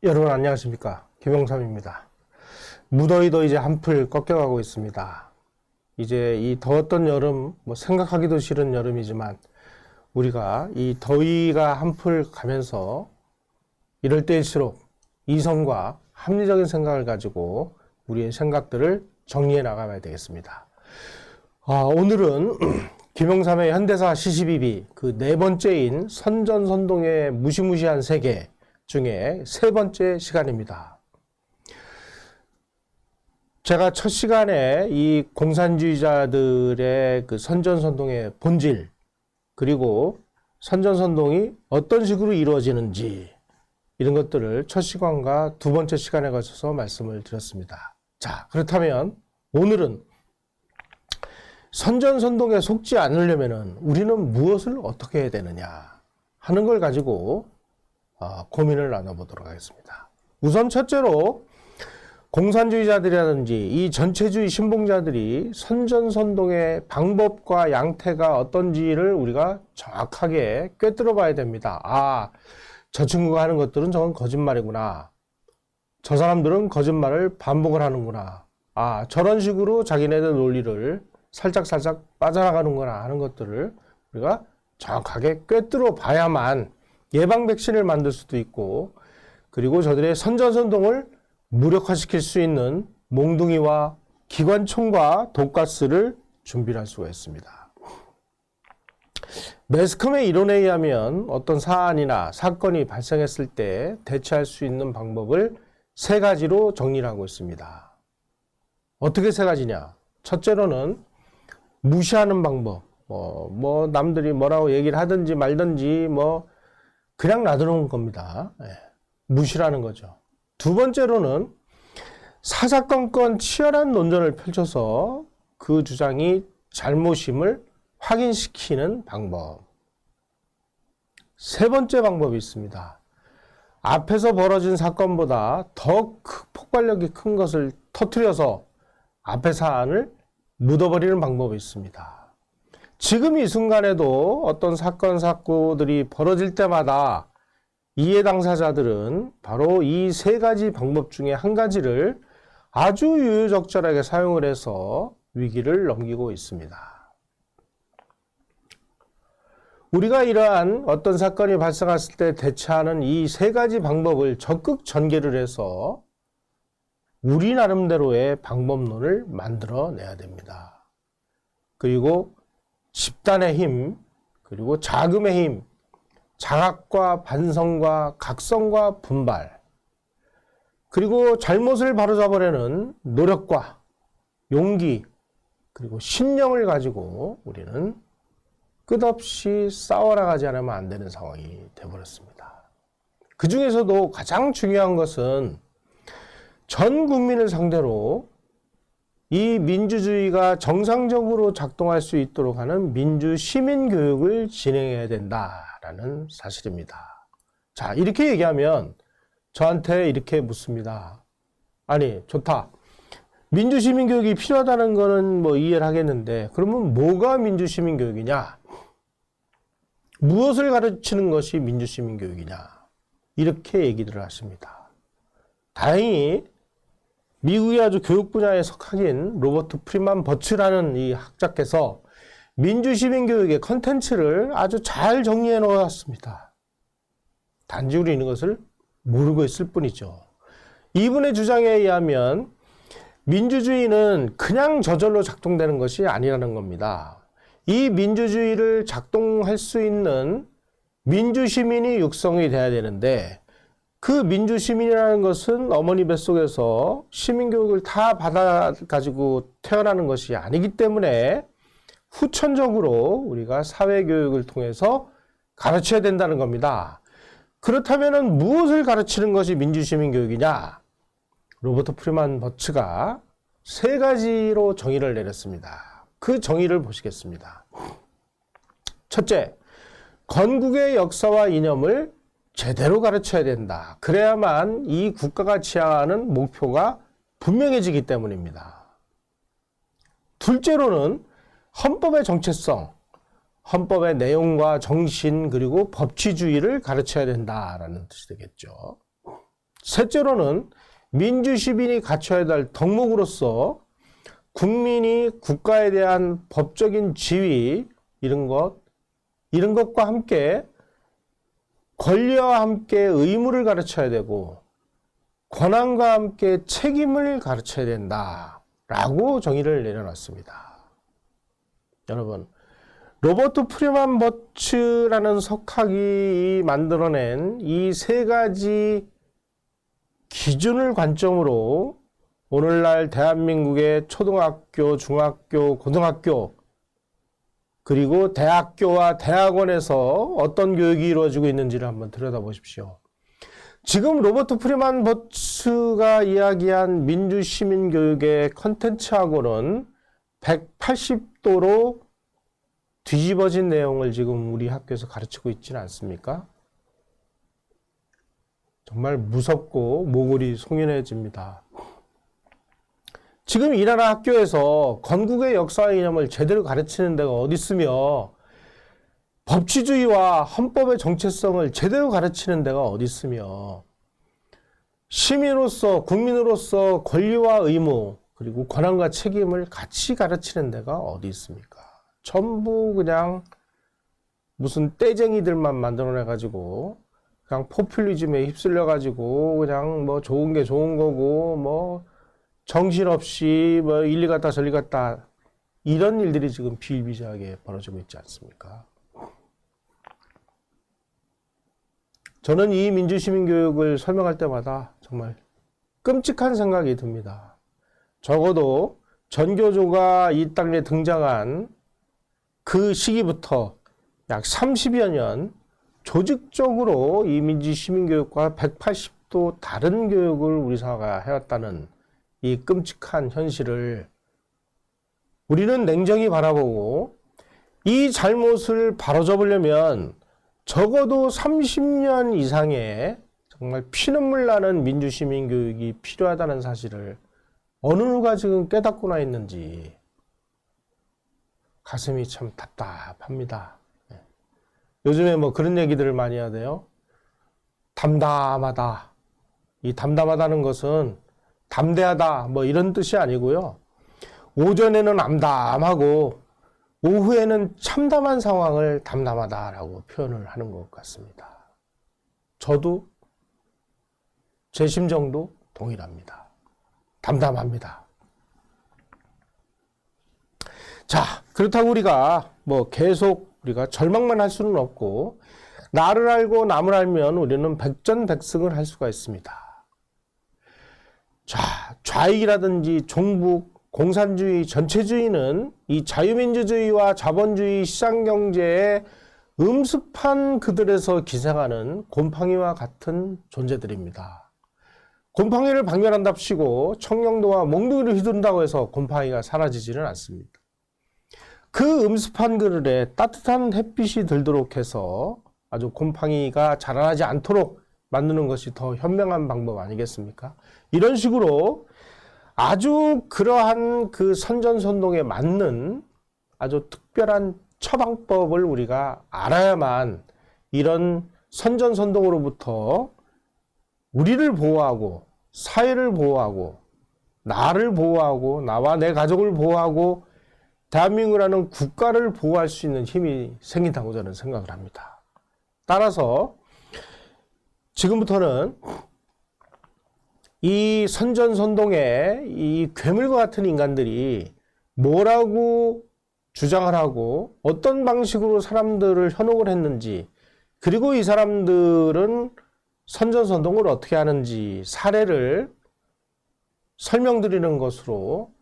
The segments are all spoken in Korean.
여러분 안녕하십니까, 김영삼입니다. 무더위도 이제 한풀 꺾여가고 있습니다. 이제 이 더웠던 여름, 생각하기도 싫은 여름이지만 우리가 이 더위가 한풀 가면서 이럴 때일수록 이성과 합리적인 생각을 가지고 우리의 생각들을 정리해 나가야 되겠습니다. 오늘은 김영삼의 현대사 시시비비 그 네 번째인 선전선동의 무시무시한 세계 중에 세 번째 시간입니다. 제가 첫 시간에 이 공산주의자들의 그 선전선동의 본질, 그리고 선전선동이 어떤 식으로 이루어지는지 이런 것들을 첫 시간과 두 번째 시간에 걸쳐서 말씀을 드렸습니다. 자, 그렇다면 오늘은 선전선동에 속지 않으려면 우리는 무엇을 어떻게 해야 되느냐 하는 걸 가지고 고민을 나눠보도록 하겠습니다. 우선 첫째로 공산주의자들이라든지 이 전체주의 신봉자들이 선전선동의 방법과 양태가 어떤지를 우리가 정확하게 꿰뚫어 봐야 됩니다. 저 친구가 하는 것들은 저건 거짓말이구나. 저 사람들은 거짓말을 반복을 하는구나. 저런 식으로 자기네들 논리를 살짝살짝 빠져나가는구나 하는 것들을 우리가 정확하게 꿰뚫어 봐야만 예방 백신을 만들 수도 있고, 그리고 저들의 선전선동을 무력화시킬 수 있는 몽둥이와 기관총과 독가스를 준비할 수가 있습니다. 매스컴의 이론에 의하면 어떤 사안이나 사건이 발생했을 때 대처할 수 있는 방법을 세 가지로 정리를 하고 있습니다. 어떻게 세 가지냐? 첫째로는 무시하는 방법. 남들이 뭐라고 얘기를 하든지 말든지 그냥 놔두는 겁니다. 무시라는 거죠. 두 번째로는 사사건건 치열한 논전을 펼쳐서 그 주장이 잘못임을 확인시키는 방법. 세 번째 방법이 있습니다. 앞에서 벌어진 사건보다 더 폭발력이 큰 것을 터뜨려서 앞의 사안을 묻어버리는 방법이 있습니다. 지금 이 순간에도 어떤 사건, 사고들이 벌어질 때마다 이해 당사자들은 바로 이 세 가지 방법 중에 한 가지를 아주 유유적절하게 사용을 해서 위기를 넘기고 있습니다. 우리가 이러한 어떤 사건이 발생했을 때 대처하는 이 세 가지 방법을 적극 전개를 해서 우리 나름대로의 방법론을 만들어내야 됩니다. 그리고 집단의 힘, 그리고 자금의 힘, 자각과 반성과 각성과 분발, 그리고 잘못을 바로잡으려는 노력과 용기, 그리고 신념을 가지고 우리는 끝없이 싸워나가지 않으면 안 되는 상황이 되어버렸습니다. 그 중에서도 가장 중요한 것은 전 국민을 상대로 이 민주주의가 정상적으로 작동할 수 있도록 하는 민주시민교육을 진행해야 된다라는 사실입니다. 자, 이렇게 얘기하면 저한테 이렇게 묻습니다. 아니, 좋다. 민주시민교육이 필요하다는 거는 이해를 하겠는데, 그러면 뭐가 민주시민교육이냐? 무엇을 가르치는 것이 민주시민교육이냐? 이렇게 얘기를 하십니다. 다행히 미국의 아주 교육 분야의 석학인 로버트 프리만 버츠라는 이 학자께서 민주시민교육의 컨텐츠를 아주 잘 정리해 놓았습니다. 단지 우리는 이것을 모르고 있을 뿐이죠. 이분의 주장에 의하면 민주주의는 그냥 저절로 작동되는 것이 아니라는 겁니다. 이 민주주의를 작동할 수 있는 민주시민이 육성이 돼야 되는데, 그 민주시민이라는 것은 어머니 뱃속에서 시민교육을 다 받아가지고 태어나는 것이 아니기 때문에 후천적으로 우리가 사회교육을 통해서 가르쳐야 된다는 겁니다. 그렇다면 무엇을 가르치는 것이 민주시민교육이냐? 로버트 프리만 버츠가 세 가지로 정의를 내렸습니다. 그 정의를 보시겠습니다. 첫째, 건국의 역사와 이념을 제대로 가르쳐야 된다. 그래야만 이 국가가 지향하는 목표가 분명해지기 때문입니다. 둘째로는 헌법의 정체성, 헌법의 내용과 정신, 그리고 법치주의를 가르쳐야 된다라는 뜻이 되겠죠. 셋째로는 민주시민이 갖춰야 될 덕목으로서 국민이 국가에 대한 법적인 지위 이런 것과 함께 권리와 함께 의무를 가르쳐야 되고 권한과 함께 책임을 가르쳐야 된다라고 정의를 내려놨습니다. 여러분, 로버트 프리만 버츠라는 석학이 만들어낸 이 세 가지 기준을 관점으로 오늘날 대한민국의 초등학교, 중학교, 고등학교 그리고 대학교와 대학원에서 어떤 교육이 이루어지고 있는지를 한번 들여다보십시오. 지금 로버트 프리만 버츠가 이야기한 민주시민교육의 컨텐츠하고는 180도로 뒤집어진 내용을 지금 우리 학교에서 가르치고 있지는 않습니까? 정말 무섭고 모골이 송연해집니다. 지금 이 나라 학교에서 건국의 역사와 이념을 제대로 가르치는 데가 어디 있으며 법치주의와 헌법의 정체성을 제대로 가르치는 데가 어디 있으며 시민으로서 국민으로서 권리와 의무 그리고 권한과 책임을 같이 가르치는 데가 어디 있습니까? 전부 그냥 무슨 떼쟁이들만 만들어내가지고 그냥 포퓰리즘에 휩쓸려가지고 그냥 뭐 좋은 게 좋은 거고 뭐 정신없이 뭐 일리 갔다 저리 갔다 이런 일들이 지금 비일비재하게 벌어지고 있지 않습니까? 저는 이 민주시민교육을 설명할 때마다 정말 끔찍한 생각이 듭니다. 적어도 전교조가 이 땅에 등장한 그 시기부터 약 30여 년 조직적으로 이 민주시민교육과 180도 다른 교육을 우리 사회가 해왔다는 이 끔찍한 현실을 우리는 냉정히 바라보고 이 잘못을 바로잡으려면 적어도 30년 이상의 정말 피눈물 나는 민주시민교육이 필요하다는 사실을 어느 누가 지금 깨닫고나 있는지 가슴이 참 답답합니다. 요즘에 뭐 그런 얘기들을 많이 하대요. 담담하다. 이 담담하다는 것은 담대하다 뭐 이런 뜻이 아니고요. 오전에는 암담하고 오후에는 참담한 상황을 담담하다라고 표현을 하는 것 같습니다. 저도 제 심정도 동일합니다. 담담합니다. 자, 그렇다고 우리가 뭐 계속 우리가 절망만 할 수는 없고 나를 알고 남을 알면 우리는 백전백승을 할 수가 있습니다. 자, 좌익이라든지 종북, 공산주의, 전체주의는 이 자유민주주의와 자본주의 시장경제의 음습한 그들에서 기생하는 곰팡이와 같은 존재들입니다. 곰팡이를 박멸한답시고 청량도와 몽둥이를 휘두른다고 해서 곰팡이가 사라지지는 않습니다. 그 음습한 그늘에 따뜻한 햇빛이 들도록 해서 아주 곰팡이가 자라나지 않도록 만드는 것이 더 현명한 방법 아니겠습니까? 이런 식으로 아주 그러한 그 선전선동에 맞는 아주 특별한 처방법을 우리가 알아야만 이런 선전선동으로부터 우리를 보호하고 사회를 보호하고 나를 보호하고 나와 내 가족을 보호하고 대한민국이라는 국가를 보호할 수 있는 힘이 생긴다고 저는 생각을 합니다. 따라서 지금부터는 이 선전선동의 이 괴물과 같은 인간들이 뭐라고 주장을 하고 어떤 방식으로 사람들을 현혹을 했는지 그리고 이 사람들은 선전선동을 어떻게 하는지 사례를 설명드리는 것으로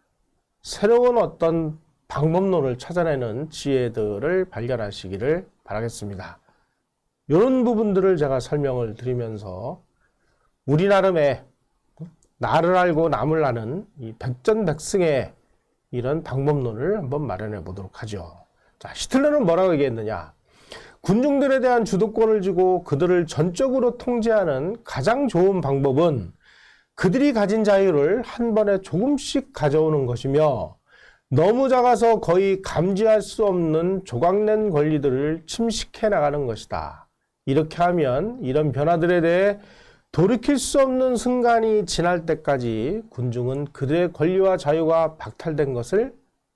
새로운 어떤 방법론을 찾아내는 지혜들을 발견하시기를 바라겠습니다. 이런 부분들을 제가 설명을 드리면서 우리 나름의 나를 알고 남을 아는 이 백전백승의 이런 방법론을 한번 마련해 보도록 하죠. 자, 히틀러는 뭐라고 얘기했느냐? 군중들에 대한 주도권을 주고 그들을 전적으로 통제하는 가장 좋은 방법은 그들이 가진 자유를 한 번에 조금씩 가져오는 것이며 너무 작아서 거의 감지할 수 없는 조각낸 권리들을 침식해 나가는 것이다. 이렇게 하면 이런 변화들에 대해 돌이킬 수 없는 순간이 지날 때까지 군중은 그들의 권리와 자유가 박탈된 것을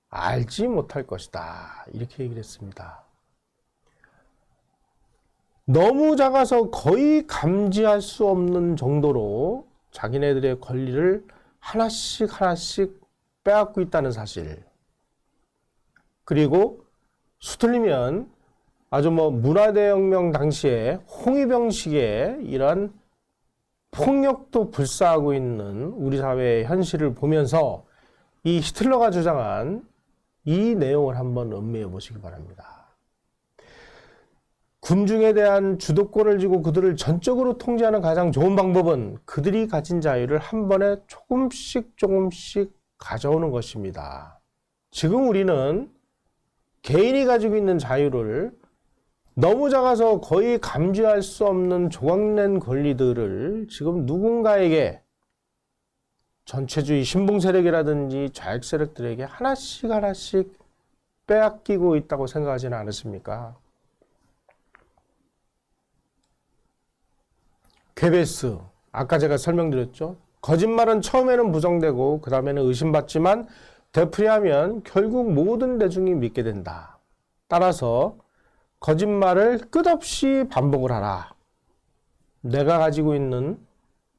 알지 못할 것이다. 이렇게 얘기를 했습니다. 너무 작아서 거의 감지할 수 없는 정도로 자기네들의 권리를 하나씩 하나씩 빼앗고 있다는 사실. 그리고 수틀리면 아주 문화대혁명 당시에 홍위병식의 이런 폭력도 불사하고 있는 우리 사회의 현실을 보면서 이 히틀러가 주장한 이 내용을 한번 음미해 보시기 바랍니다. 군중에 대한 주도권을 쥐고 그들을 전적으로 통제하는 가장 좋은 방법은 그들이 가진 자유를 한 번에 조금씩 가져오는 것입니다. 지금 우리는 개인이 가지고 있는 자유를 너무 작아서 거의 감지할 수 없는 조각낸 권리들을 지금 누군가에게 전체주의 신봉 세력이라든지 좌익 세력들에게 하나씩 빼앗기고 있다고 생각하지는 않으십니까? 괴베스, 아까 제가 설명드렸죠. 거짓말은 처음에는 부정되고 그 다음에는 의심받지만 되풀이하면 결국 모든 대중이 믿게 된다. 따라서 거짓말을 끝없이 반복을 하라. 내가 가지고 있는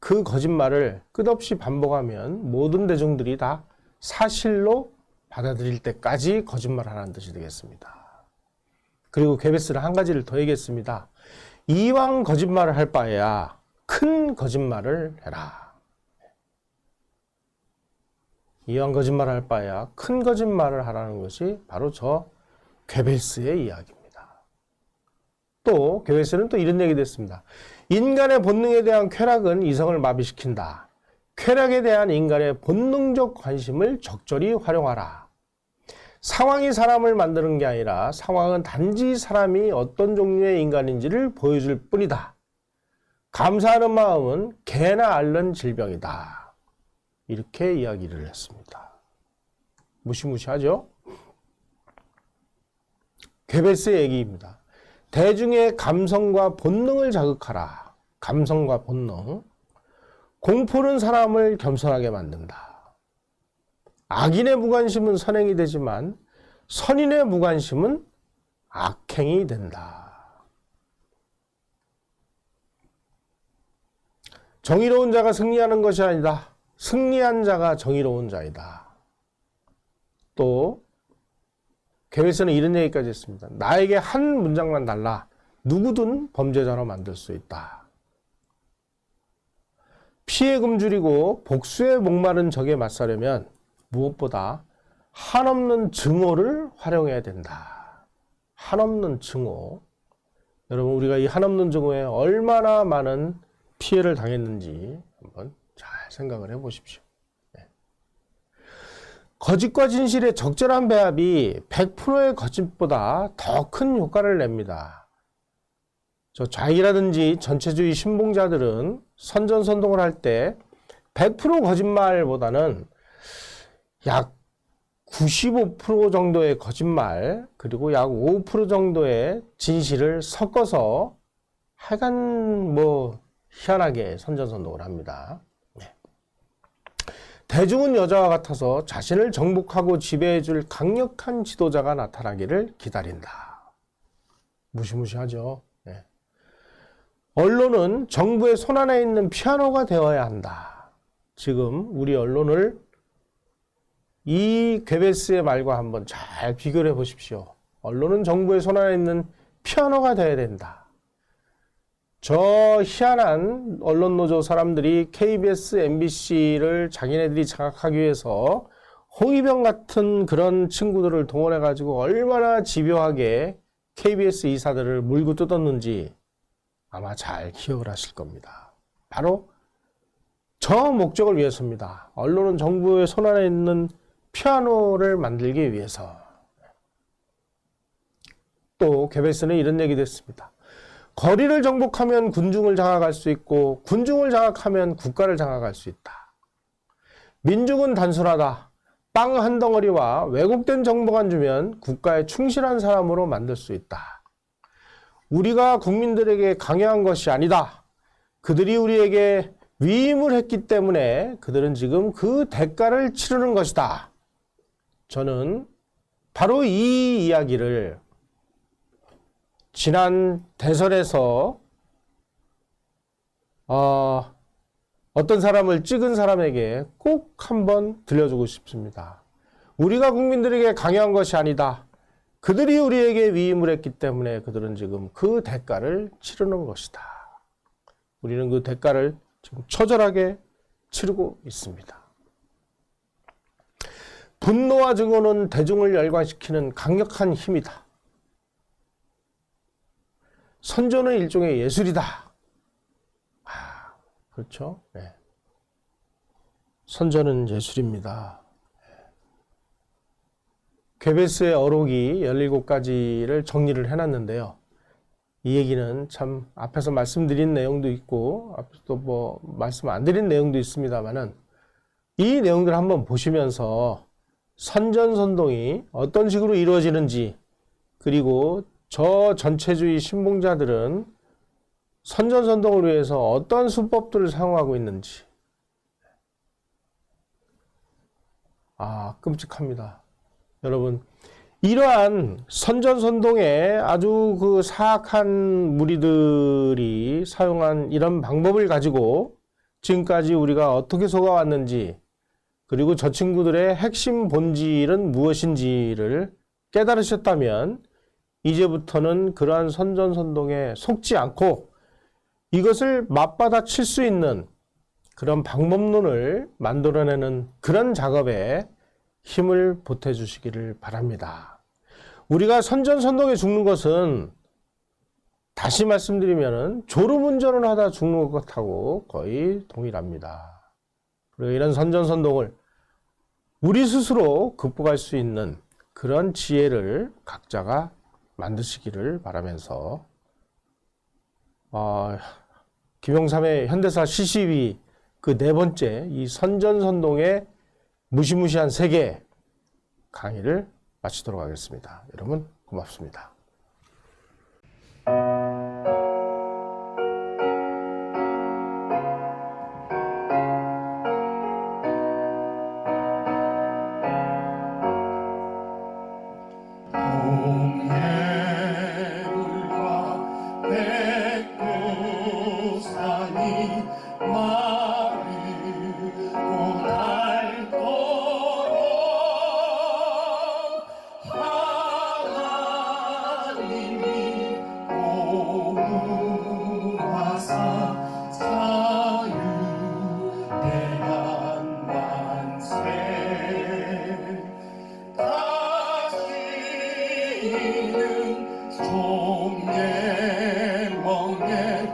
그 거짓말을 끝없이 반복하면 모든 대중들이 다 사실로 받아들일 때까지 거짓말하라는 뜻이 되겠습니다. 그리고 괴베스는 한 가지를 더 얘기했습니다. 이왕 거짓말을 할 바에야 큰 거짓말을 해라. 이왕 거짓말을 할 바에야 큰 거짓말을 하라는 것이 바로 저 괴벨스의 이야기입니다. 또 괴벨스는 또 이런 얘기도 했습니다. 인간의 본능에 대한 쾌락은 이성을 마비시킨다. 쾌락에 대한 인간의 본능적 관심을 적절히 활용하라. 상황이 사람을 만드는 게 아니라 상황은 단지 사람이 어떤 종류의 인간인지를 보여줄 뿐이다. 감사하는 마음은 개나 앓는 질병이다. 이렇게 이야기를 했습니다. 무시무시하죠? 괴벨스의 얘기입니다. 대중의 감성과 본능을 자극하라. 감성과 본능. 공포는 사람을 겸손하게 만든다. 악인의 무관심은 선행이 되지만 선인의 무관심은 악행이 된다. 정의로운 자가 승리하는 것이 아니다. 승리한 자가 정의로운 자이다. 또 괴벨스는 이런 얘기까지 했습니다. 나에게 한 문장만 달라. 누구든 범죄자로 만들 수 있다. 피해 굶주리고 복수에 목마른 적에 맞서려면 무엇보다 한없는 증오를 활용해야 된다. 한없는 증오. 여러분, 우리가 이 한없는 증오에 얼마나 많은 피해를 당했는지 한번 잘 생각을 해 보십시오. 거짓과 진실의 적절한 배합이 100%의 거짓보다 더 큰 효과를 냅니다. 저 좌익이라든지 전체주의 신봉자들은 선전선동을 할 때 100% 거짓말보다는 약 95% 정도의 거짓말 그리고 약 5% 정도의 진실을 섞어서 하여간 희한하게 선전선동을 합니다. 대중은 여자와 같아서 자신을 정복하고 지배해줄 강력한 지도자가 나타나기를 기다린다. 무시무시하죠. 네. 언론은 정부의 손안에 있는 피아노가 되어야 한다. 지금 우리 언론을 이 괴벨스의 말과 한번 잘 비교를 해보십시오. 언론은 정부의 손안에 있는 피아노가 되어야 된다. 저 희한한 언론노조 사람들이 KBS, MBC를 자기네들이 장악하기 위해서 홍위병 같은 그런 친구들을 동원해가지고 얼마나 집요하게 KBS 이사들을 물고 뜯었는지 아마 잘 기억을 하실 겁니다. 바로 저 목적을 위해서입니다. 언론은 정부의 손안에 있는 피아노를 만들기 위해서. 또 괴벨스는 이런 얘기도 했습니다. 거리를 정복하면 군중을 장악할 수 있고 군중을 장악하면 국가를 장악할 수 있다. 민족은 단순하다. 빵 한 덩어리와 왜곡된 정보만 주면 국가에 충실한 사람으로 만들 수 있다. 우리가 국민들에게 강요한 것이 아니다. 그들이 우리에게 위임을 했기 때문에 그들은 지금 그 대가를 치르는 것이다. 저는 바로 이 이야기를 지난 대선에서 어떤 사람을 찍은 사람에게 꼭 한번 들려주고 싶습니다. 우리가 국민들에게 강요한 것이 아니다. 그들이 우리에게 위임을 했기 때문에 그들은 지금 그 대가를 치르는 것이다. 우리는 그 대가를 지금 처절하게 치르고 있습니다. 분노와 증오는 대중을 열광시키는 강력한 힘이다. 선전은 일종의 예술이다. 그렇죠? 네. 선전은 예술입니다. 괴베스의 어록이 17가지를 정리를 해놨는데요. 이 얘기는 참 앞에서 말씀드린 내용도 있고 앞에서 또 말씀 안 드린 내용도 있습니다만은 이 내용들 한번 보시면서 선전선동이 어떤 식으로 이루어지는지, 그리고 저 전체주의 신봉자들은 선전선동을 위해서 어떤 수법들을 사용하고 있는지, 끔찍합니다. 여러분, 이러한 선전선동에 아주 그 사악한 무리들이 사용한 이런 방법을 가지고 지금까지 우리가 어떻게 속아왔는지, 그리고 저 친구들의 핵심 본질은 무엇인지를 깨달으셨다면 이제부터는 그러한 선전선동에 속지 않고 이것을 맞받아칠 수 있는 그런 방법론을 만들어내는 그런 작업에 힘을 보태주시기를 바랍니다. 우리가 선전선동에 죽는 것은 다시 말씀드리면 졸음운전을 하다 죽는 것하고 거의 동일합니다. 그리고 이런 선전선동을 우리 스스로 극복할 수 있는 그런 지혜를 각자가 만드시기를 바라면서 김영삼의 현대사 CCV 그 4번째 이 선전선동의 무시무시한 세계 강의를 마치도록 하겠습니다. 여러분 고맙습니다. 종예 멍에